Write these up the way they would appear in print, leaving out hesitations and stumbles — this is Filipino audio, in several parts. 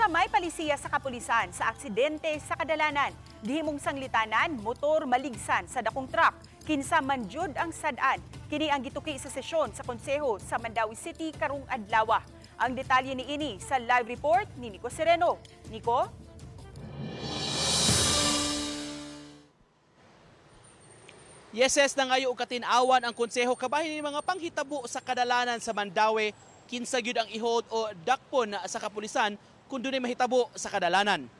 may palisiya sa kapulisan sa aksidente sa kadalanan. Dihimong sanglitanan, motor maligsan sa dakong truck. Kinsa manjud ang sadaan. Kini ang gituki sa sesyon sa konseho sa Mandawi City karong adlaw. Ang detalye ni ini sa live report ni Nico Sereno. Nico? Yeses na ngayo katinawan ang konseho kabahin ni mga panghitabo sa kadalanan sa Mandawi. Kinsa gyud ang ihold o dakpon sa kapulisan kung dunay mahitabo sa kadalanan.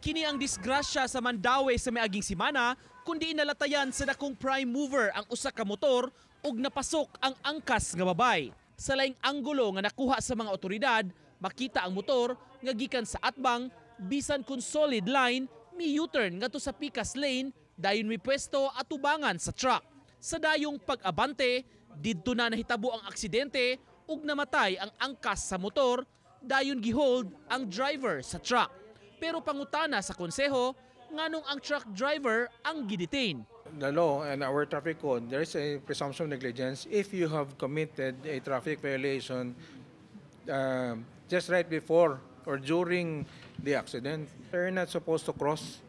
Kini ang disgrasya sa Mandawi sa miaging semana kundi inalatayan sa dakong prime mover ang usa ka motor ug napasok ang angkas nga babay. Sa laing anggulo nga nakuha sa mga otoridad, makita ang motor nga gikan sa atbang bisan kun solid line mi U-turn ngadto sa Picas lane dayon mi pwesto atubangan sa truck. Sa dayong pag-abante, didto na nahitabo ang aksidente ug namatay ang angkas sa motor, dayon gihold ang driver sa truck. Pero pangutana sa konseho, nganong ang truck driver ang gidetain. The law and our traffic code, there is a presumption of negligence if you have committed a traffic violation just right before or during the accident. You're not supposed to cross.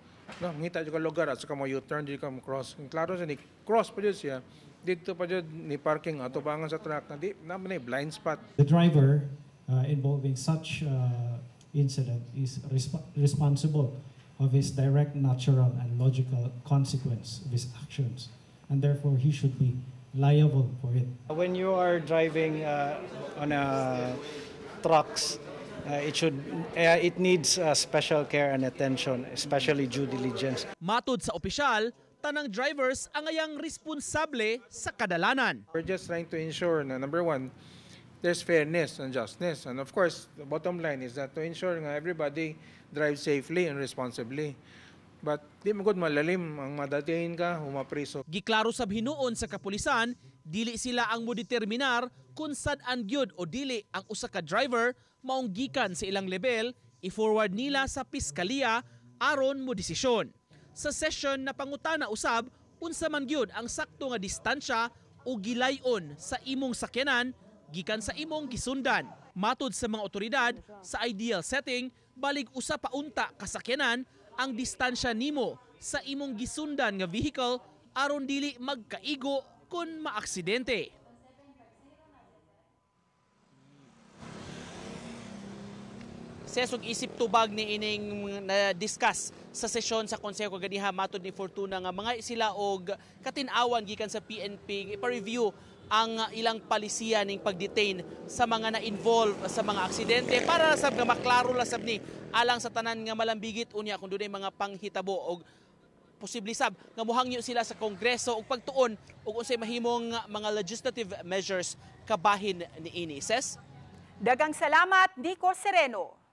No, ngita ka lugar at saka mo U-turn, di ka mo cross. Klaro sa ni cross pa dyan siya. Dito pa dyan ni parking atubangan sa truck. Na blind spot. The driver involving such incident is responsible of his direct, natural, and logical consequence of his actions, and therefore he should be liable for it. When you are driving on trucks, it needs special care and attention, especially due diligence. Matud sa opisyal, tanang drivers ang ayang responsable sa kadalanan. We're just trying to ensure na number one, there's fairness and justness. And of course, the bottom line is that to ensure nga everybody drives safely and responsibly. But di magod malalim ang madatain ka, humapriso. Giklaro sab hinuon sa kapulisan, dili sila ang modeterminar kung sad-an gyud o dili ang usa ka driver maong gikan sa ilang level, i-forward nila sa piskalya aron mo desisyon. Sa session na pangutana usab, unsa man gyud ang sakto nga distansya o gilayon sa imong sakyanan gikan sa imong gisundan. Matud sa mga otoridad, sa ideal setting, balig usa pa unta kasakyanan ang distansya nimo sa imong gisundan nga vehicle aron dili magkaigo kun maaksidente. Sesog isip tubag ni ining na-discuss sa sesyon sa konseho ganiha matud ni Fortuna nga mga sila og katin-awan gikan sa PNP ipa-review ang ilang palisiya ning pagdetain sa mga na-involve sa mga aksidente para sab nga maklaro lasab ni alang sa tanan nga malambigit unya kun dunay mga panghitabo og posible sab nga mohangyo sila sa Kongreso og pagtuon og unsay mahimong mga legislative measures kabahin ni ini. Ses? Dagang salamat, Nico Sereno.